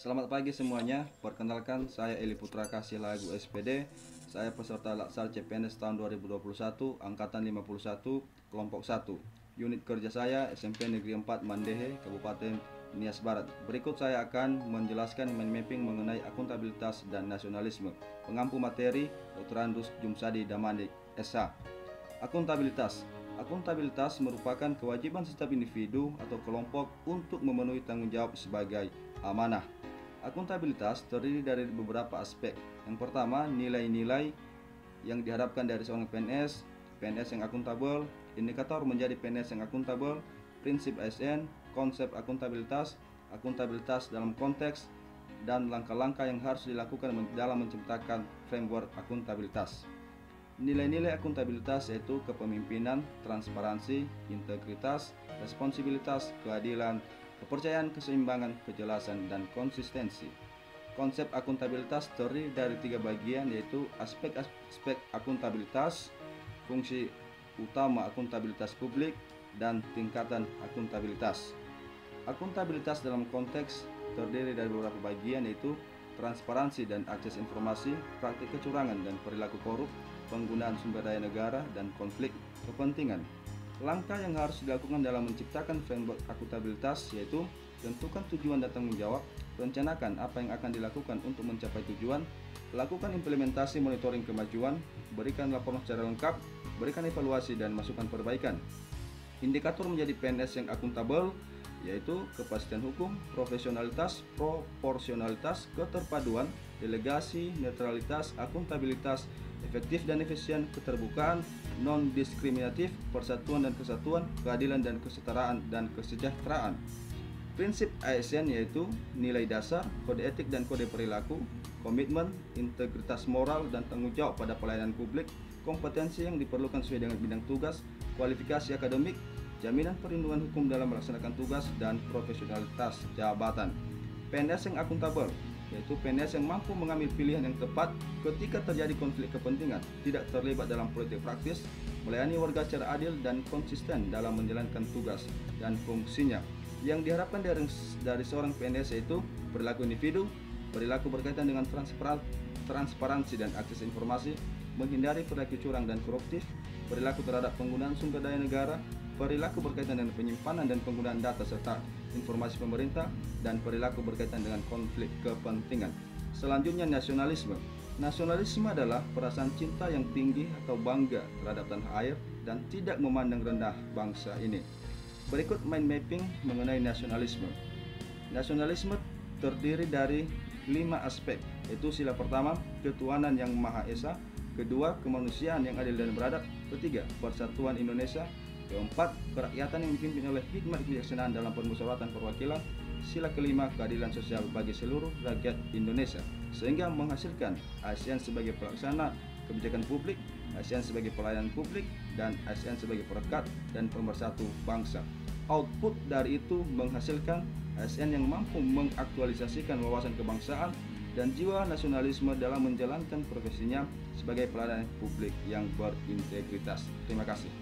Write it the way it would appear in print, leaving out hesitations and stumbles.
Selamat pagi semuanya, perkenalkan saya Eli Putra Kasih Lagu SPD. Saya peserta Laksar CPNS tahun 2021, Angkatan 51, Kelompok 1. Unit kerja saya SMP Negeri 4 Mandehe, Kabupaten Nias Barat. Berikut saya akan menjelaskan mind mapping mengenai akuntabilitas dan nasionalisme. Pengampu materi Dr. Andus Jumsadi Damanik, SH. Akuntabilitas. Akuntabilitas merupakan kewajiban setiap individu atau kelompok untuk memenuhi tanggung jawab sebagai amanah. Akuntabilitas terdiri dari beberapa aspek. Yang pertama, nilai-nilai yang diharapkan dari seorang PNS, PNS yang akuntabel, indikator menjadi PNS yang akuntabel, prinsip ASN, konsep akuntabilitas, akuntabilitas dalam konteks, dan langkah-langkah yang harus dilakukan dalam menciptakan framework akuntabilitas. Nilai-nilai akuntabilitas yaitu kepemimpinan, transparansi, integritas, responsibilitas, keadilan, kepercayaan, keseimbangan, kejelasan, dan konsistensi. Konsep akuntabilitas terdiri dari 3 bagian, yaitu aspek-aspek akuntabilitas, fungsi utama akuntabilitas publik, dan tingkatan akuntabilitas. Akuntabilitas dalam konteks terdiri dari beberapa bagian, yaitu transparansi dan akses informasi, praktik kecurangan dan perilaku korup, penggunaan sumber daya negara, dan konflik kepentingan. Langkah yang harus dilakukan dalam menciptakan framework akuntabilitas yaitu tentukan tujuan dan tanggung jawab, rencanakan apa yang akan dilakukan untuk mencapai tujuan, lakukan implementasi monitoring kemajuan, berikan laporan secara lengkap, berikan evaluasi dan masukan perbaikan. Indikator menjadi PNS yang akuntabel yaitu kepastian hukum, profesionalitas, proporsionalitas, keterpaduan, delegasi, netralitas, akuntabilitas, efektif dan efisien, keterbukaan, non-diskriminatif, persatuan dan kesatuan, keadilan dan kesetaraan, dan kesejahteraan. Prinsip ASN yaitu nilai dasar, kode etik dan kode perilaku, komitmen, integritas moral dan tanggung jawab pada pelayanan publik, kompetensi yang diperlukan sesuai dengan bidang tugas, kualifikasi akademik, jaminan perlindungan hukum dalam melaksanakan tugas, dan profesionalitas jabatan. PNS yang akuntabel yaitu PNS yang mampu mengambil pilihan yang tepat ketika terjadi konflik kepentingan, tidak terlibat dalam politik praktis, melayani warga secara adil dan konsisten dalam menjalankan tugas dan fungsinya. Yang diharapkan dari seorang PNS yaitu perilaku individu, perilaku berkaitan dengan transparansi dan akses informasi, menghindari perilaku curang dan koruptif, perilaku terhadap penggunaan sumber daya negara, perilaku berkaitan dengan penyimpanan dan penggunaan data serta informasi pemerintah, dan perilaku berkaitan dengan konflik kepentingan. Selanjutnya, nasionalisme. Nasionalisme adalah perasaan cinta yang tinggi atau bangga terhadap tanah air dan tidak memandang rendah bangsa ini. Berikut mind mapping mengenai nasionalisme. Nasionalisme terdiri dari 5 aspek, yaitu sila pertama, ketuhanan yang Maha Esa, kedua, kemanusiaan yang adil dan beradab, ketiga, persatuan Indonesia, keempat, kerakyatan yang dipimpin oleh hikmat kebijaksanaan dalam permusyawaratan perwakilan, sila kelima, keadilan sosial bagi seluruh rakyat Indonesia, sehingga menghasilkan ASN sebagai pelaksana kebijakan publik, ASN sebagai pelayanan publik, dan ASN sebagai perekat dan pemersatu bangsa. Output dari itu menghasilkan ASN yang mampu mengaktualisasikan wawasan kebangsaan dan jiwa nasionalisme dalam menjalankan profesinya sebagai pelayanan publik yang berintegritas. Terima kasih.